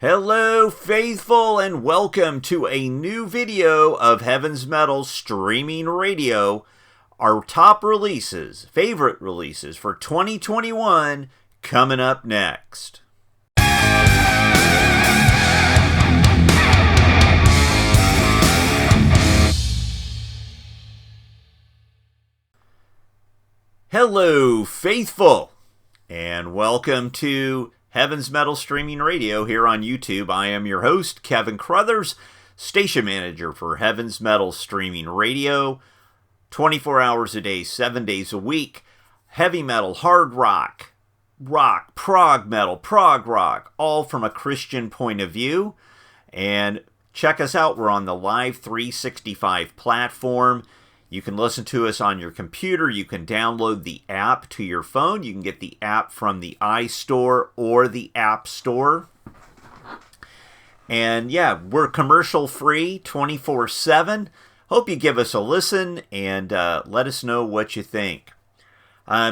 Hello, faithful, and welcome to a new video of Heaven's Metal Streaming Radio. Our top releases, favorite releases for 2021, coming up next. Hello, faithful, and welcome to Heaven's Metal Streaming Radio here on YouTube. I am your host, Keven Crothers, station manager for Heaven's Metal Streaming Radio. 24 hours a day, 7 days a week. Heavy metal, hard rock, prog metal, prog rock, all from a Christian point of view. And check us out. We're on the Live 365 platform. You can listen to us on your computer. You can download the app to your phone. You can get the app from the iStore or the App Store. And yeah, we're commercial free 24/7. Hope you give us a listen and let us know what you think.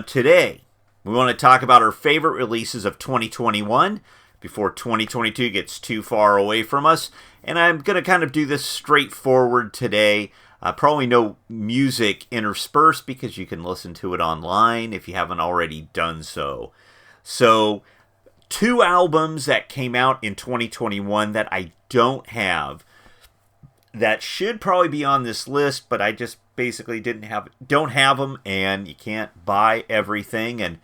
Today, we want to talk about our favorite releases of 2021 before 2022 gets too far away from us. And I'm going to kind of do this straightforward today. Probably no music interspersed because you can listen to it online if you haven't already done so. So, 2 albums that came out in 2021 that I don't have that should probably be on this list, but I just basically don't have them, and you can't buy everything, and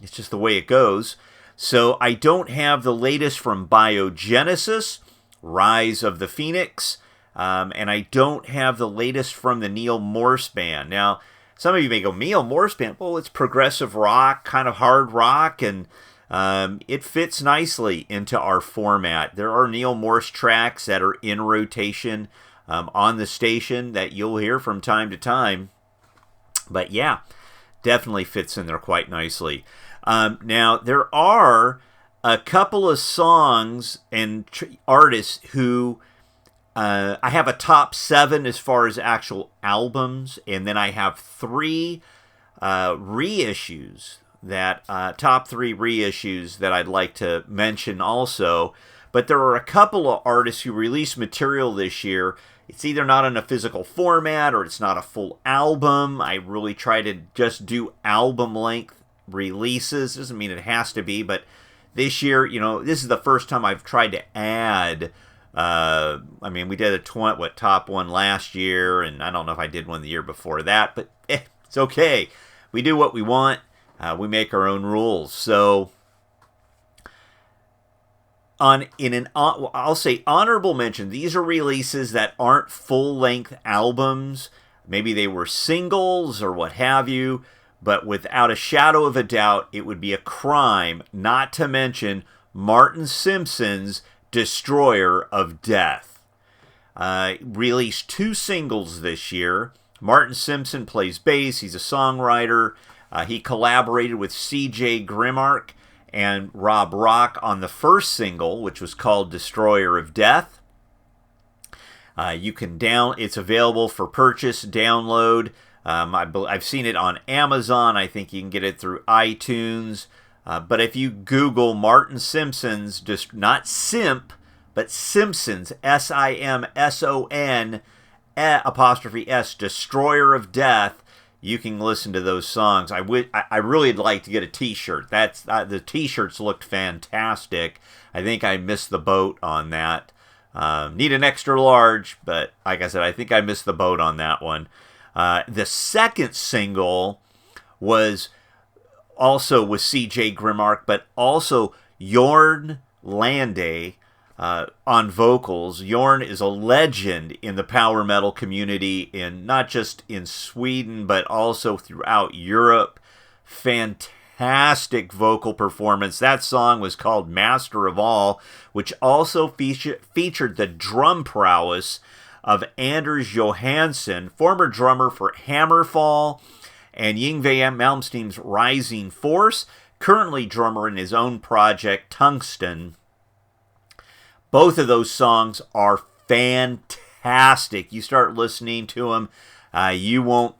it's just the way it goes. So, I don't have the latest from Biogenesis, Rise of the Phoenix. And I don't have the latest from the Neil Morse Band. Now, some of you may go, Neil Morse Band? Well, it's progressive rock, kind of hard rock, and it fits nicely into our format. There are Neil Morse tracks that are in rotation on the station that you'll hear from time to time. But yeah, definitely fits in there quite nicely. Now, there are a couple of songs and artists who... I have a top 7 as far as actual albums, and then I have 3 reissues, top 3 reissues that I'd like to mention also. But there are a couple of artists who released material this year. It's either not in a physical format or it's not a full album. I really try to just do album-length releases. Doesn't mean it has to be, but this year, this is the first time I've tried to add... we did a top 1 last year, and I don't know if I did one the year before that, but it's okay. We do what we want. We make our own rules. So, I'll say honorable mention. These are releases that aren't full-length albums. Maybe they were singles or what have you, but without a shadow of a doubt, it would be a crime not to mention Martin Simpson's Destroyer of Death. Released 2 singles this year. Martin Simpson plays bass. He's a songwriter. He collaborated with C.J. Grimark and Rob Rock on the first single, which was called Destroyer of Death. It's available for purchase, download. I've seen it on Amazon. I think you can get it through iTunes. But if you Google Martin Simpson's, not Simp, but Simpsons, S-I-M-S-O-N, '(S), Destroyer of Death, you can listen to those songs. I really would like to get a t-shirt. The t-shirts looked fantastic. I think I missed the boat on that. Need an extra large, but like I said, I think I missed the boat on that one. The second single was... also with C.J. Grimark, but also Jorn Lande on vocals. Jorn is a legend in the power metal community, not just in Sweden, but also throughout Europe. Fantastic vocal performance. That song was called Master of All, which also featured the drum prowess of Anders Johansson, former drummer for Hammerfall, and Yngwie Malmsteen's Rising Force, currently drummer in his own project, Tungsten. Both of those songs are fantastic. You start listening to them, you won't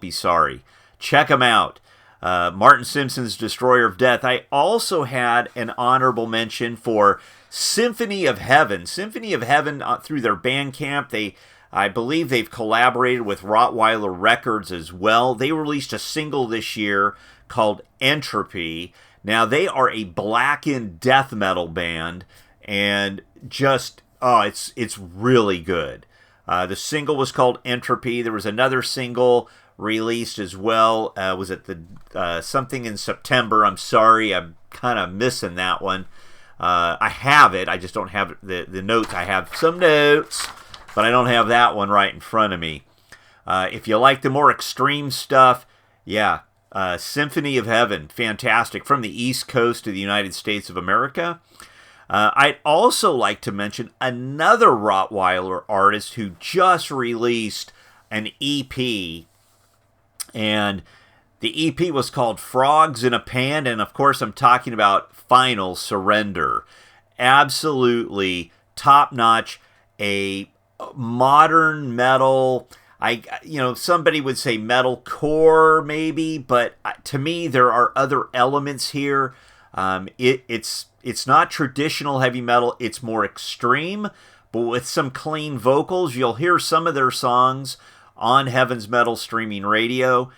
be sorry. Check them out. Martin Simpson's Destroyer of Death. I also had an honorable mention for Symphony of Heaven. Symphony of Heaven, through their Bandcamp, I believe they've collaborated with Rottweiler Records as well. They released a single this year called Entropy. Now, they are a blackened death metal band, and just, it's really good. The single was called Entropy. There was another single released as well. Was it the something in September? I'm sorry, I'm kind of missing that one. I have it. I just don't have the notes. I have some notes, but I don't have that one right in front of me. If you like the more extreme stuff, yeah, Symphony of Heaven, fantastic, from the East Coast of the United States of America. I'd also like to mention another Rottweiler artist who just released an EP, and the EP was called Frogs in a Pan, and of course I'm talking about Final Surrender. Absolutely top-notch, a modern metal, somebody would say metalcore maybe, but to me there are other elements here. It's not traditional heavy metal, it's more extreme, but with some clean vocals. You'll hear some of their songs on Heaven's Metal streaming radio.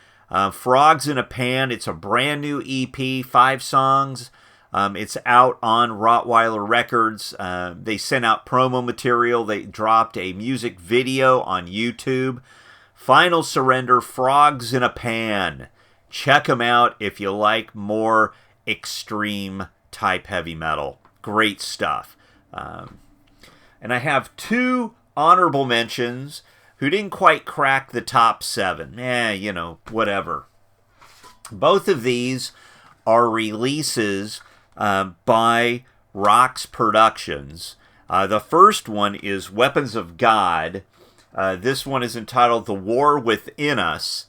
Frogs in a Pan, it's a brand new EP, 5 songs. It's out on Rottweiler Records. They sent out promo material. They dropped a music video on YouTube. Final Surrender, Frogs in a Pan. Check them out if you like more extreme type heavy metal. Great stuff. And I have 2 honorable mentions who didn't quite crack the top 7. Whatever. Both of these are releases by Rox Productions. The first one is Weapons of God. This one is entitled The War Within Us,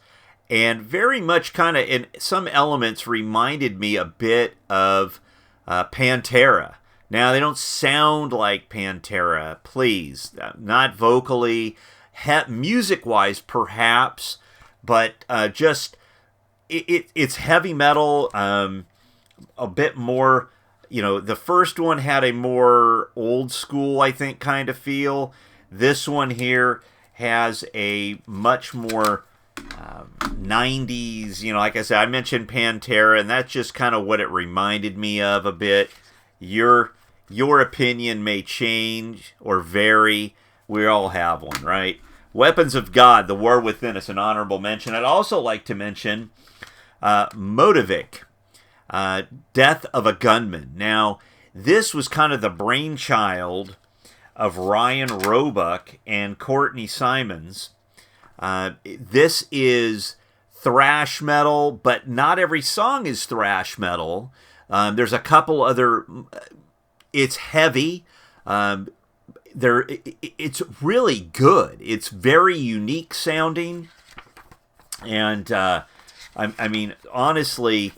and very much kind of in some elements reminded me a bit of Pantera. Now, they don't sound like Pantera, please, not vocally, music-wise perhaps, but just it's heavy metal, a bit more, the first one had a more old school, I think, kind of feel. This one here has a much more 90s, like I said, I mentioned Pantera, and that's just kind of what it reminded me of a bit. Your opinion may change or vary. We all have one, right? Weapons of God, The War Within Us, an honorable mention. I'd also like to mention Motivik, Death of a Gunman. Now, this was kind of the brainchild of Ryan Roebuck and Courtney Simons. This is thrash metal, but not every song is thrash metal. There's a couple other... It's heavy. It's really good. It's very unique sounding. And, I mean, honestly,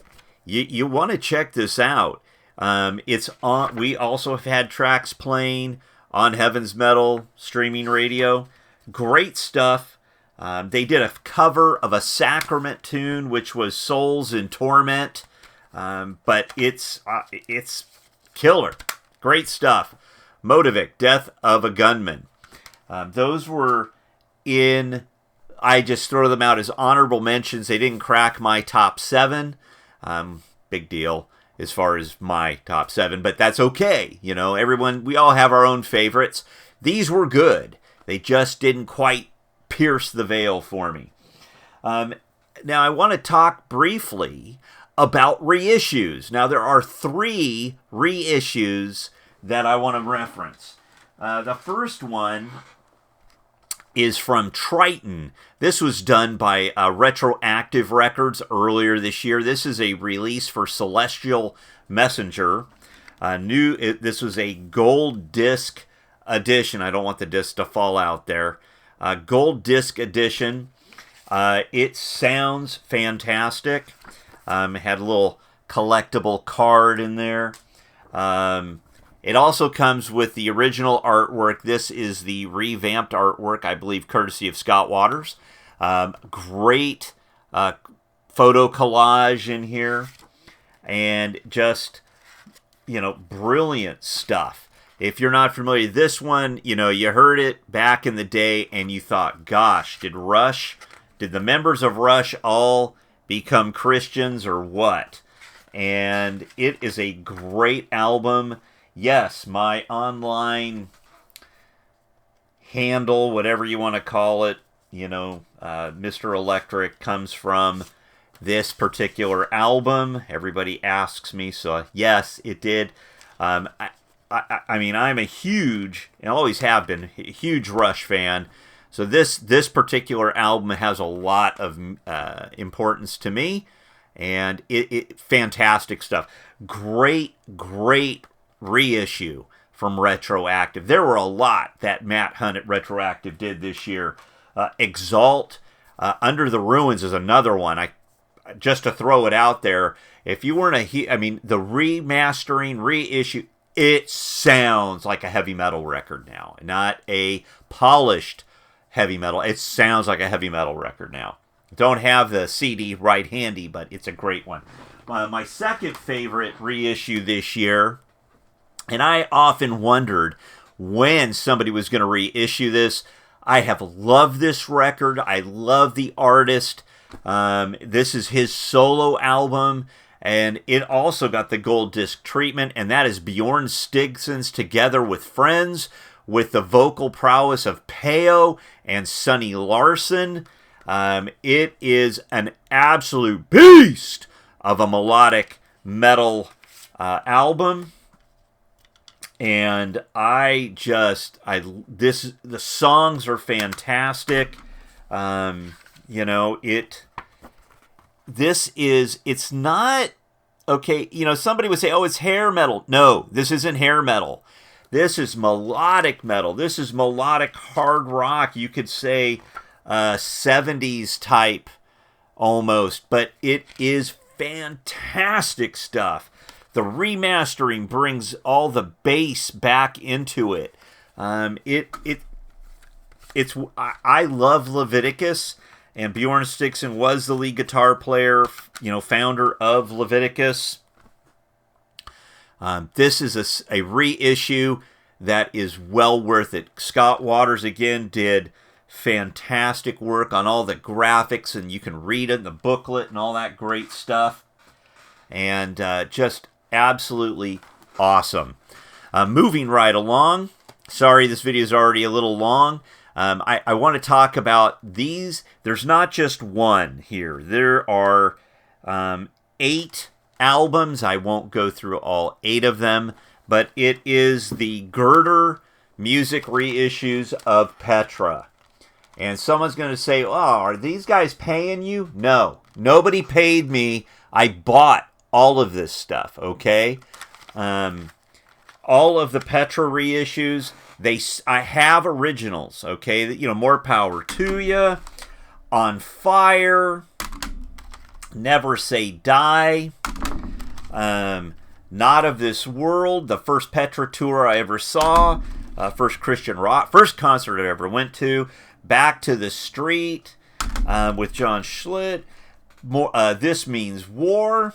you want to check this out. It's on. We also have had tracks playing on Heaven's Metal streaming radio. Great stuff. They did a cover of a Sacrament tune, which was Souls in Torment. But it's killer. Great stuff. Motivik, Death of a Gunman. Those were in... I just throw them out as honorable mentions. They didn't crack my top 7. Big deal as far as my top 7, but that's okay. Everyone, we all have our own favorites. These were good. They just didn't quite pierce the veil for me. Now, I want to talk briefly about reissues. Now, there are 3 reissues that I want to reference. The first one is from Triton. This was done by Retroactive Records earlier this year. This is a release for Celestial Messenger. This was a gold disc edition. I don't want the disc to fall out there. Gold disc edition. It sounds fantastic. It had a little collectible card in there. It also comes with the original artwork. This is the revamped artwork, I believe, courtesy of Scott Waters. Great photo collage in here, and just, brilliant stuff. If you're not familiar, this one, you heard it back in the day and you thought, gosh, did the members of Rush all become Christians or what? And it is a great album. Yes, my online handle, whatever you want to call it, Mr. Electric, comes from this particular album. Everybody asks me, so yes, it did. I mean, I'm a huge, and always have been, a huge Rush fan. So this particular album has a lot of importance to me, and it fantastic stuff. Great reissue from Retroactive. There were a lot that Matt Hunt at Retroactive did this year. Exalt, Under the Ruins is another one. Just to throw it out there, if you weren't the remastering, reissue, it sounds like a heavy metal record now, not a polished heavy metal. It sounds like a heavy metal record now. Don't have the CD right handy, but it's a great one. My second favorite reissue this year, and I often wondered when somebody was going to reissue this. I have loved this record. I love the artist. This is his solo album, and it also got the gold disc treatment, and that is Bjorn Stigson's Together with Friends, with the vocal prowess of Peo and Sonny Larson. It is an absolute beast of a melodic metal album, and the songs are fantastic. It's not, okay, somebody would say, oh, it's hair metal. No, this isn't hair metal. This is melodic metal. This is melodic hard rock. You could say 70s type almost, but it is fantastic stuff. The remastering brings all the bass back into it. I love Leviticus, and Bjorn Stigson was the lead guitar player, founder of Leviticus. This is a reissue that is well worth it. Scott Waters, again, did fantastic work on all the graphics, and you can read it in the booklet and all that great stuff. And just absolutely awesome. Moving right along. Sorry, this video is already a little long. I want to talk about these. There's not just one here. There are 8 albums. I won't go through all 8 of them, but it is the Girder music reissues of Petra. And someone's going to say, oh, are these guys paying you? No, nobody paid me. I bought all of this stuff, okay? All of the Petra reissues, I have originals, okay? More power to you. On Fire, Never Say Die, Not of This World, the first Petra tour I ever saw, first Christian rock, first concert I ever went to, Back to the Street with John Schlitt, This Means War,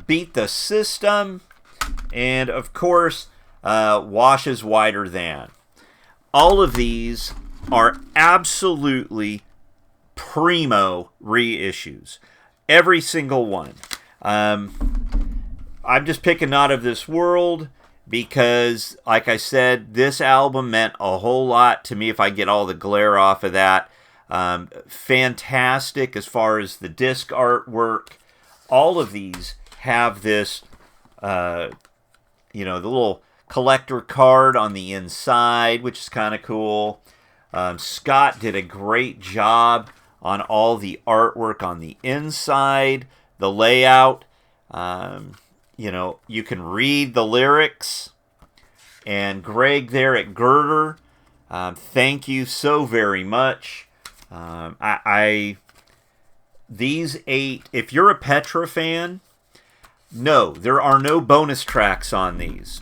Beat the System, and of course, Washes Wider Than. All of these are absolutely primo reissues. Every single one. I'm just picking Not of This World because, like I said, this album meant a whole lot to me if I get all the glare off of that. Fantastic as far as the disc artwork. All of these have this, the little collector card on the inside, which is kind of cool. Scott did a great job on all the artwork on the inside, the layout. You can read the lyrics. And Greg there at Girder, thank you so very much. These 8, if you're a Petra fan, no, there are no bonus tracks on these.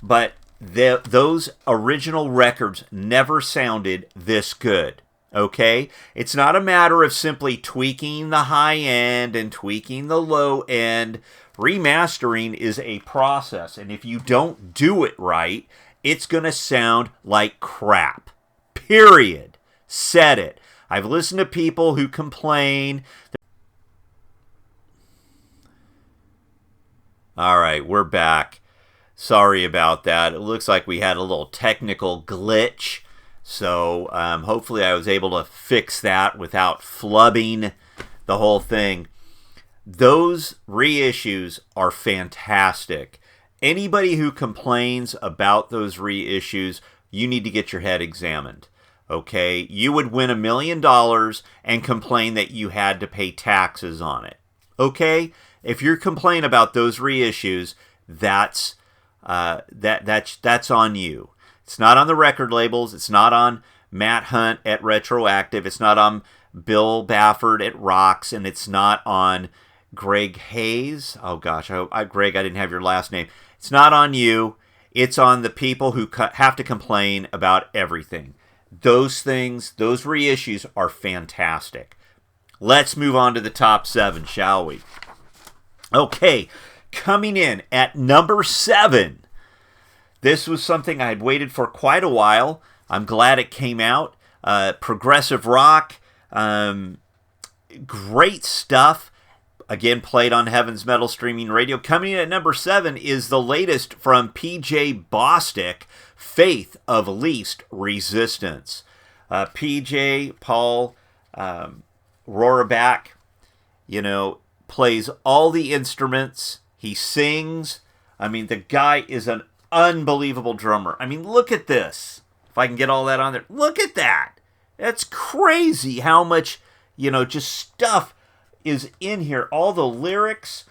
But those original records never sounded this good. Okay? It's not a matter of simply tweaking the high end and tweaking the low end. Remastering is a process, and if you don't do it right, it's going to sound like crap. Period. Said it. I've listened to people who complain. All right, we're back. Sorry about that. It looks like we had a little technical glitch. So hopefully I was able to fix that without flubbing the whole thing. Those reissues are fantastic. Anybody who complains about those reissues, you need to get your head examined. Okay? You would win $1 million and complain that you had to pay taxes on it. Okay? If you're complaining about those reissues, that's on you. It's not on the record labels. It's not on Matt Hunt at Retroactive. It's not on Bill Bafford at Rocks, and it's not on Greg Hayes. Oh gosh, Greg, I didn't have your last name. It's not on you. It's on the people who have to complain about everything. Those things, those reissues are fantastic. Let's move on to the top 7, shall we? Okay, coming in at number 7. This was something I had waited for quite a while. I'm glad it came out. Progressive rock, great stuff. Again, played on Heaven's Metal Streaming Radio. Coming in at number 7 is the latest from PJ Bostic, Faith of Least Resistance. PJ, Paul Rohraback, plays all the instruments. He sings. I mean, the guy is an unbelievable drummer. I mean, look at this. If I can get all that on there. Look at that. That's crazy how much, just stuff is in here. All the lyrics,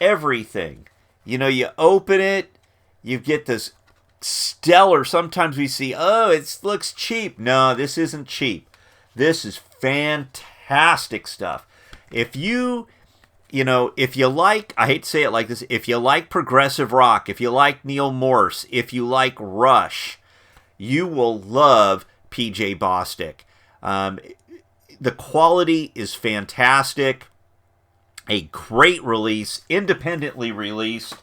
everything. You open it, you get this stellar. Sometimes we see, it looks cheap. No, this isn't cheap. This is fantastic stuff. If you like, I hate to say it like this, if you like progressive rock, if you like Neil Morse, if you like Rush, you will love PJ Bostic. The quality is fantastic. A great release, independently released.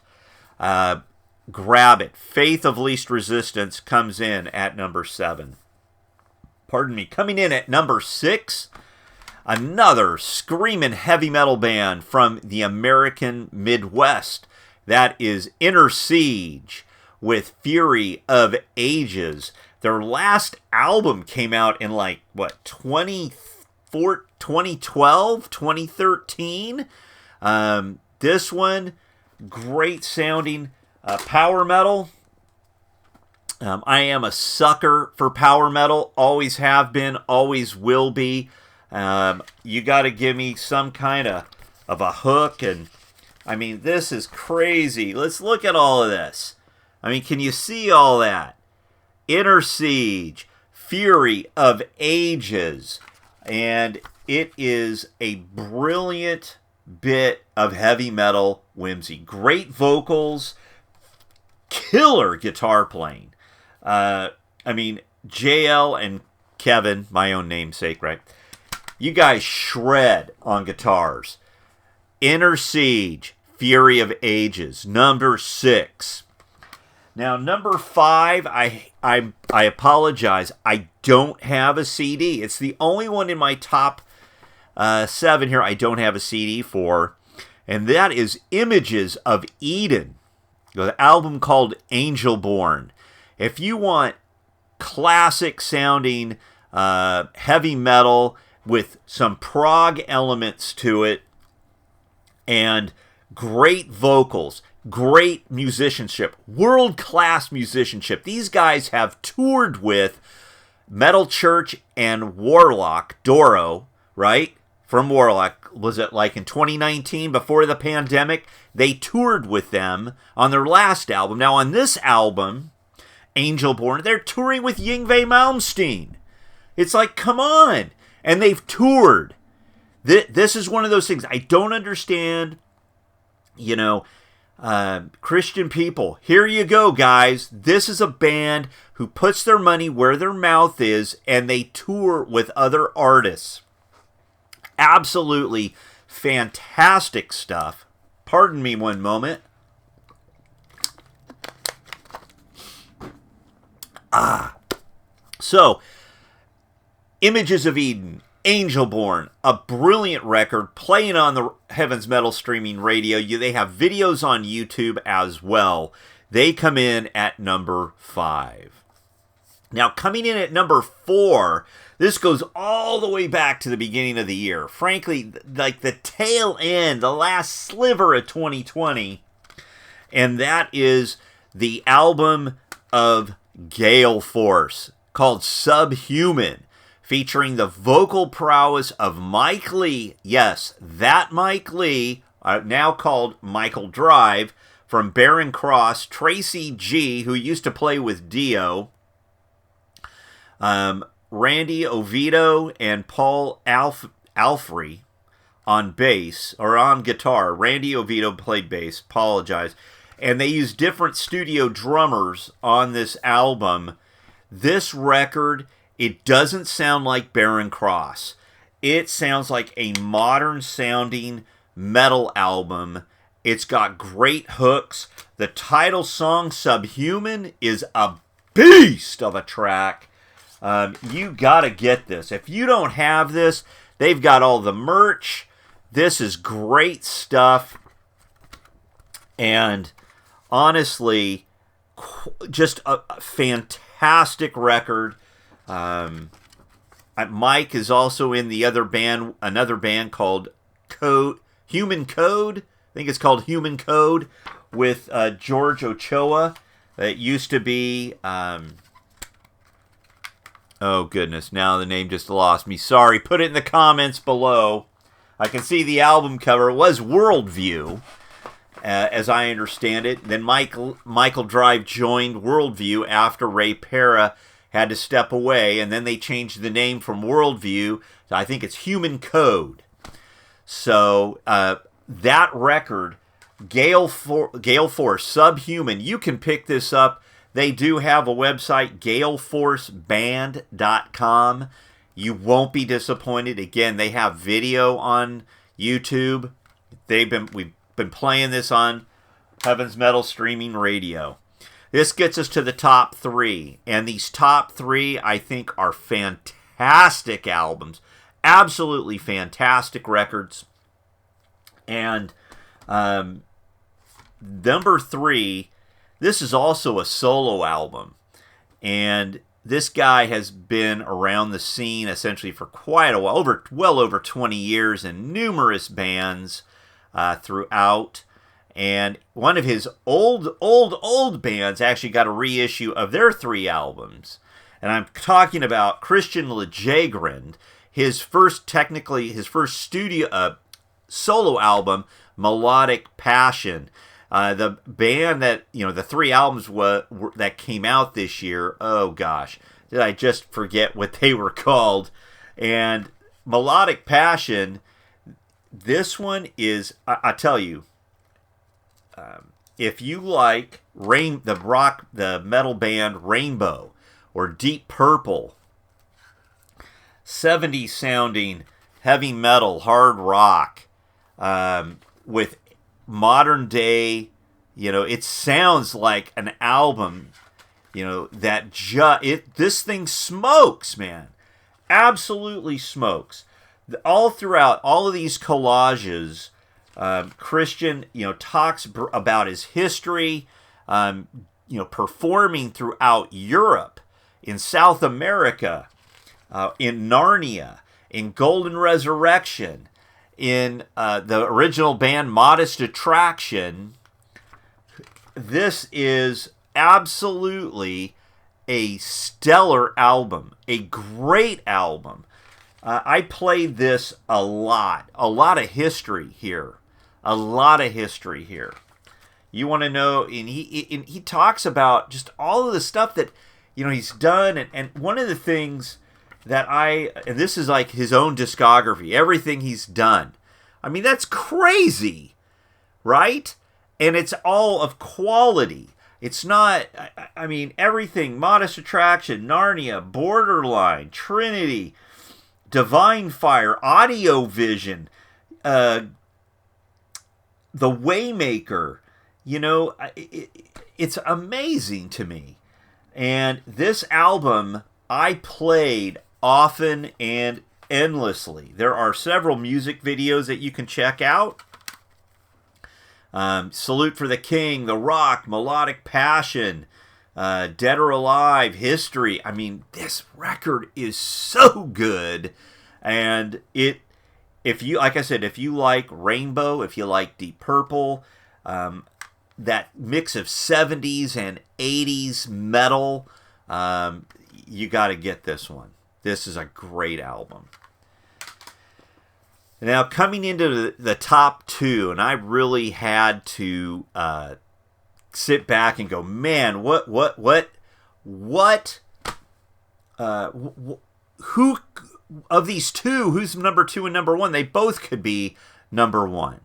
Grab it. Faith of Least Resistance comes in at number 7. Pardon me. Coming in at number 6, another screaming heavy metal band from the American Midwest. That is Inner Siege with Fury of Ages. Their last album came out in 2012, 2013. This one, great sounding power metal. I am a sucker for power metal. Always have been, always will be. You got to give me some kind of a hook. And I mean, this is crazy. Let's look at all of this. I mean, can you see all that? Inner Siege, Fury of Ages. And it is a brilliant bit of heavy metal whimsy. Great vocals, killer guitar playing. JL and Keven, my own namesake, right? You guys shred on guitars. Inner Siege, Fury of Ages, number 6. Now, number 5, I apologize. I don't have a CD. It's the only one in my top 7 here I don't have a CD for. And that is Images of Eden, the album called Angel Born. If you want classic sounding heavy metal with some prog elements to it and great vocals, great musicianship, world-class musicianship. These guys have toured with Metal Church and Warlock, Doro, right? From Warlock. Was it like in 2019, before the pandemic? They toured with them on their last album. Now on this album, Angel Born, they're touring with Yngwie Malmsteen. It's like, come on. And they've toured. This is one of those things I don't understand. Christian people, here you go, guys. This is a band who puts their money where their mouth is, and they tour with other artists. Absolutely fantastic stuff. Pardon me one moment. So, Images of Eden, Angelborn, a brilliant record playing on the Heaven's Metal streaming radio. They have videos on YouTube as well. They come in at number 5. Now, coming in at number 4, this goes all the way back to the beginning of the year. Frankly, like the tail end, the last sliver of 2020. And that is the album of Gale Force called Subhuman, featuring the vocal prowess of Mike Lee. Yes, that Mike Lee, now called Michael Drive, from Barren Cross, Tracy G, who used to play with Dio, Randy Oviedo, and Paul Alfrey on bass, or on guitar. Randy Oviedo played bass, apologize. And they used different studio drummers on this album. This record, it doesn't sound like Barren Cross. It sounds like a modern sounding metal album. It's got great hooks. The title song, Subhuman, is a beast of a track. You gotta get this. If you don't have this, they've got all the merch. This is great stuff. And honestly, just a fantastic record. Mike is also in the other band, another band called Human Code. I think it's called Human Code, with George Ochoa. It used to be, oh goodness, now the name just lost me. Sorry, put it in the comments below. I can see the album cover. It was Worldview, as I understand it. Then Michael Drive joined Worldview after Ray Parra had to step away, and then they changed the name from Worldview to, I think it's Human Code. So that record, Gale Force, Subhuman, you can pick this up. They do have a website, galeforceband.com. You won't be disappointed. Again, they have video on YouTube. We've been playing this on Heaven's Metal streaming radio. This gets us to the top 3. And these top 3, I think, are fantastic albums. Absolutely fantastic records. And number 3, this is also a solo album. And this guy has been around the scene essentially for quite a while, well over 20 years in numerous bands throughout. And one of his old bands actually got a reissue of their 3 albums. And I'm talking about Christian Jegren, his first studio solo album, Melodic Passion. The band that, the 3 albums that came out this year, oh gosh, did I just forget what they were called? And Melodic Passion, this one is, I tell you, if you like the metal band Rainbow or Deep Purple, 70s sounding heavy metal, hard rock, with modern day, it sounds like an album, this thing smokes, man. Absolutely smokes. All throughout all of these collages, Christian, talks about his history, performing throughout Europe, in South America, in Narnia, in Golden Resurrection, in the original band Modest Attraction. This is absolutely a stellar album, a great album. I played this a lot of history here. A lot of history here. You want to know, and he talks about just all of the stuff that, he's done. And one of the things that and this is like his own discography, everything he's done. I mean, that's crazy, right? And it's all of quality. It's not, I mean, everything, Modest Attraction, Narnia, Borderline, Trinity, Divine Fire, Audio Vision, The Waymaker. You know, it's amazing to me. And this album I played often and endlessly. There are several music videos that you can check out. Salute for the King, The Rock, Melodic Passion, Dead or Alive, History. I mean, this record is so good. And if you, like I said, if you like Rainbow, if you like Deep Purple, that mix of 70s and 80s metal, you got to get this one. This is a great album. Now, coming into the top two, and I really had to sit back and go, man, who of these two, who's number two and number one? They both could be number one,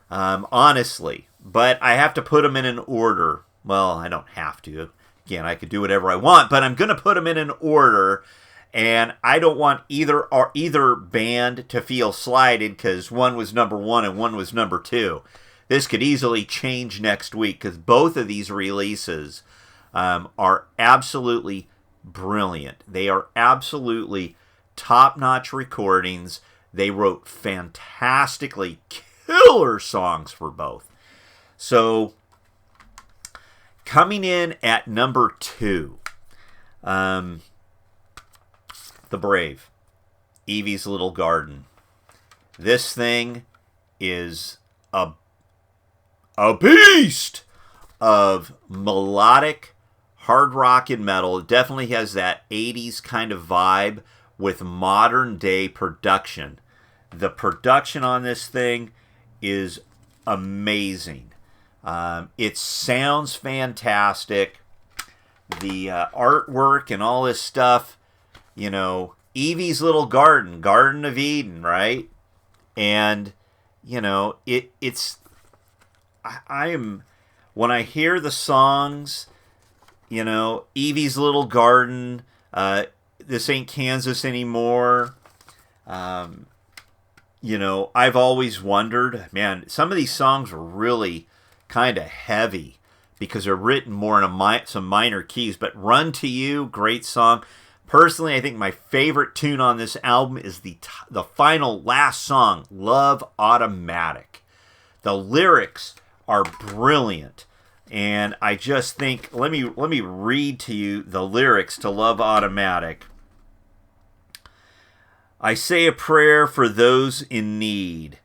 honestly. But I have to put them in an order. Well, I don't have to. Again, I could do whatever I want, but I'm going to put them in an order. And I don't want either band to feel slighted because one was number one and one was number two. This could easily change next week because both of these releases are absolutely brilliant. They are absolutely top-notch recordings. They wrote fantastically killer songs for both. So, coming in at number two, The Brave, Evie's Little Garden. This thing is a beast of melodic hard rock and metal. It definitely has that 80s kind of vibe with modern day production. The production on this thing is amazing. It sounds fantastic. The artwork and all this stuff, you know, Evie's Little Garden, Garden of Eden, right? And, you know, when I hear the songs, you know, Evie's Little Garden, This Ain't Kansas Anymore, you know, I've always wondered, man, some of these songs were really kind of heavy because they're written more in some minor keys, but Run to You, great song. Personally, I think my favorite tune on this album is the final last song, Love Automatic. The lyrics are brilliant, and I just think, let me read to you the lyrics to Love Automatic. I say a prayer for those in need.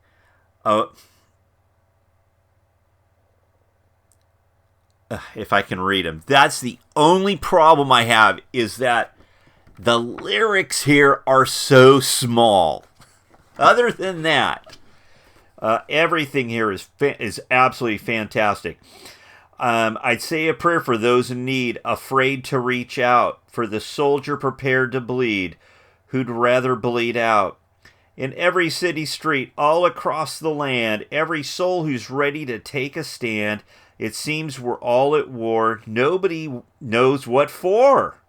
If I can read them. That's the only problem I have, is that the lyrics here are so small. Other than that, everything here is absolutely fantastic. I'd say a prayer for those in need, afraid to reach out, for the soldier prepared to bleed, who'd rather bleed out. In every city street, all across the land, every soul who's ready to take a stand, it seems we're all at war. Nobody knows what for.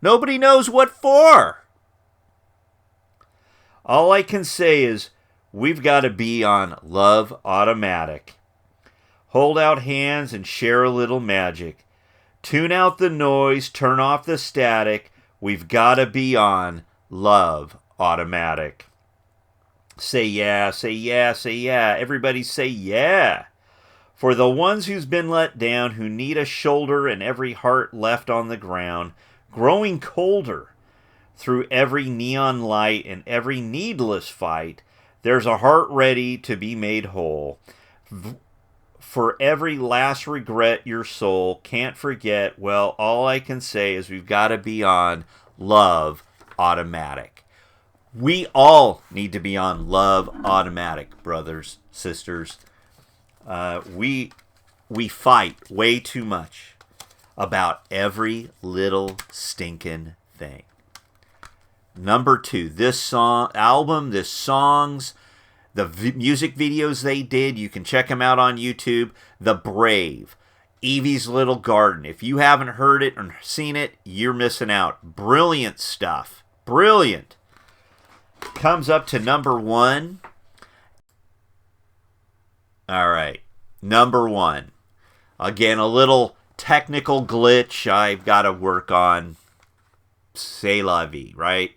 Nobody knows what for. All I can say is we've got to be on Love Automatic. Hold out hands and share a little magic. Tune out the noise, turn off the static. We've got to be on Love Automatic. Say yeah, say yeah, say yeah. Everybody say yeah. For the ones who's been let down, who need a shoulder and every heart left on the ground, growing colder through every neon light and every needless fight, there's a heart ready to be made whole. For every last regret your soul can't forget, well, all I can say is we've got to be on Love Automatic. We all need to be on Love Automatic, brothers, sisters. We fight way too much about every little stinking thing. Number two, this songs, The music videos they did, you can check them out on YouTube. The Brave, Evie's Little Garden. If you haven't heard it or seen it, you're missing out. Brilliant stuff. Brilliant. Comes up to number 1. All right. Number 1. Again, a little technical glitch I've got to work on. C'est la vie, right?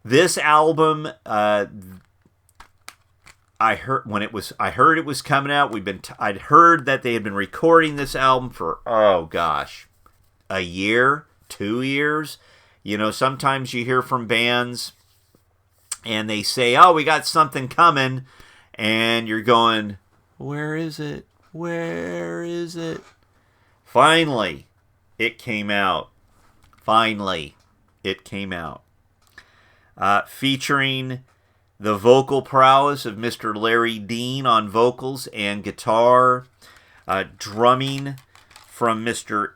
This album, I heard it was coming out. I'd heard that they had been recording this album for, oh gosh, a year, 2 years. You know, sometimes you hear from bands and they say, oh, we got something coming, and you're going, where is it? Where is it? Finally, it came out. Finally, it came out. Featuring the vocal prowess of Mr. Larry Dean on vocals and guitar. Drumming from Mr.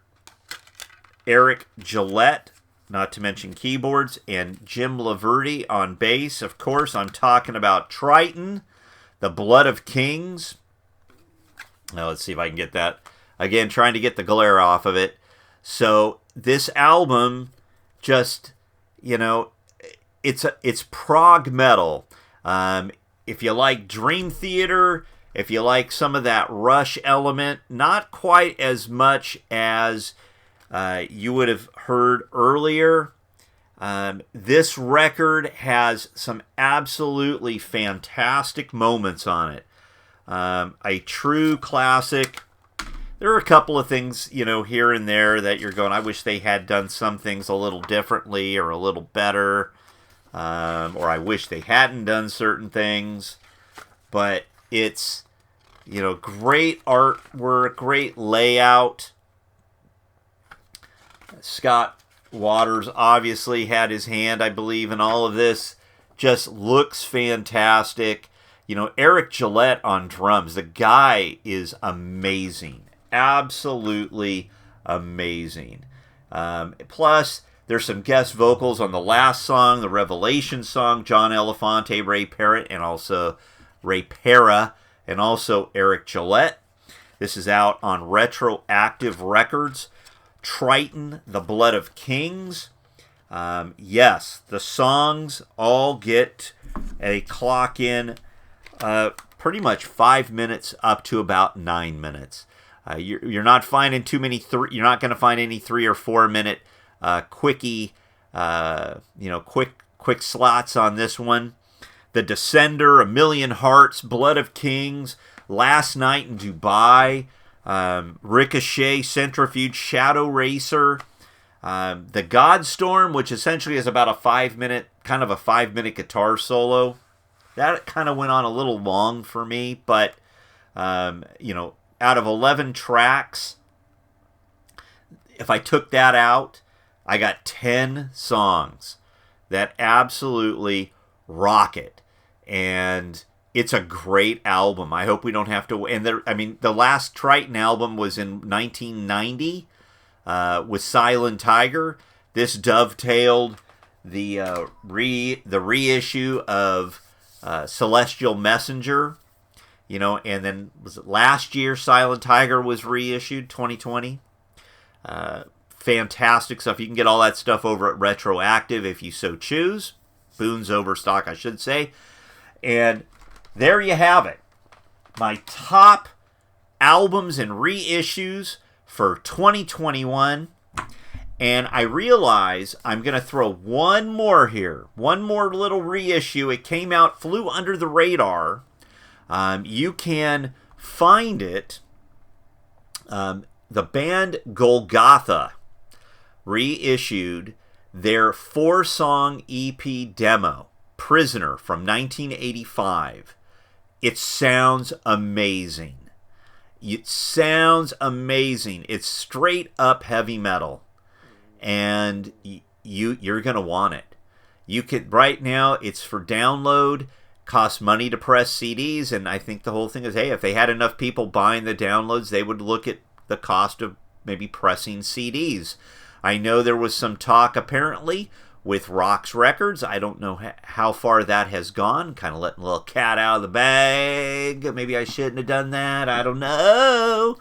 Eric Gillette, not to mention keyboards, and Jim Laverty on bass. Of course, I'm talking about Triton, the Blood of Kings. Now, let's see if I can get that. Again, trying to get the glare off of it. So, this album just, you know, it's prog metal. If you like Dream Theater, if you like some of that Rush element, not quite as much as you would have heard earlier. This record has some absolutely fantastic moments on it. A true classic. There are a couple of things, you know, here and there that you're going, I wish they had done some things a little differently or a little better. Or I wish they hadn't done certain things. But it's, you know, great artwork, great layout. Scott Waters obviously had his hand, I believe, in all of this. Just looks fantastic. You know, Eric Gillette on drums. The guy is amazing. Absolutely amazing. Plus, there's some guest vocals on the last song, the Revelation song. John Elefante, Ray Parrott, and also Ray Parra, and also Eric Gillette. This is out on Retroactive Records. Triton, the Blood of Kings. Yes, the songs all get a clock in pretty much 5 minutes up to about 9 minutes. You're not finding too many. You're not going to find any 3 or 4 minute quickie, quick slots on this one. The Descender, A Million Hearts, Blood of Kings, Last Night in Dubai, Ricochet, Centrifuge, Shadow Racer, the Godstorm, which essentially is about a 5 minute guitar solo. That kind of went on a little long for me, but out of 11 tracks, if I took that out, I got 10 songs that absolutely rock it. And it's a great album. I hope we don't have to... And the last Triton album was in 1990 with Silent Tiger. This dovetailed the reissue of Celestial Messenger. You know, and then was it last year Silent Tiger was reissued, 2020. Fantastic stuff. You can get all that stuff over at Retroactive if you so choose. Boone's Overstock, I should say. And there you have it. My top albums and reissues for 2021. And I realize I'm going to throw one more here. One more little reissue. It flew under the radar. You can find it. The band Golgotha reissued their 4-song EP demo, Prisoner, from 1985. It sounds amazing. It's straight up heavy metal. And you're going to want it. You could, right now, it's for download. Costs money to press CDs, and I think the whole thing is, hey, if they had enough people buying the downloads, they would look at the cost of maybe pressing CDs. I know there was some talk, apparently, with Rox Records. I don't know how far that has gone. Kind of letting a little cat out of the bag. Maybe I shouldn't have done that. I don't know.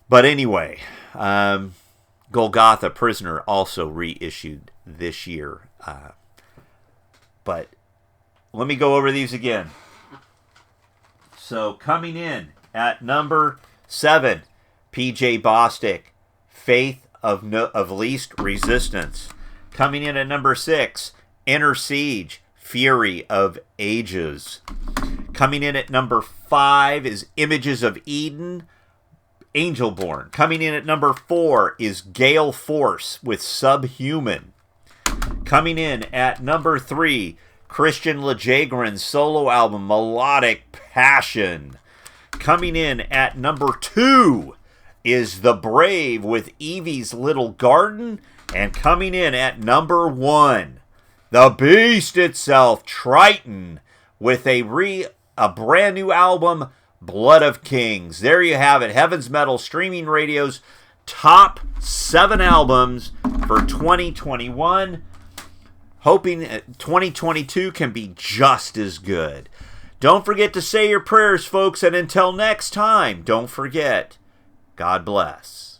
But anyway, Golgotha Prisoner also reissued this year. But let me go over these again. So coming in at number 7, PJ Bostic, Faith of Least Resistance. Coming in at number 6, Inner Siege, Fury of Ages. Coming in at number 5 is Images of Eden, Angelborn. Coming in at number 4 is Gale Force with Subhuman. Coming in at number 3, Christian Jegren's solo album, Melodic Passion. Coming in at number 2 is The Brave with Evie's Little Garden. And coming in at number 1, the beast itself, Triton, with a brand new album, Blood of Kings. There you have it, Heaven's Metal Streaming Radio's top 7 albums for 2021. Hoping 2022 can be just as good. Don't forget to say your prayers, folks, and until next time, don't forget, God bless.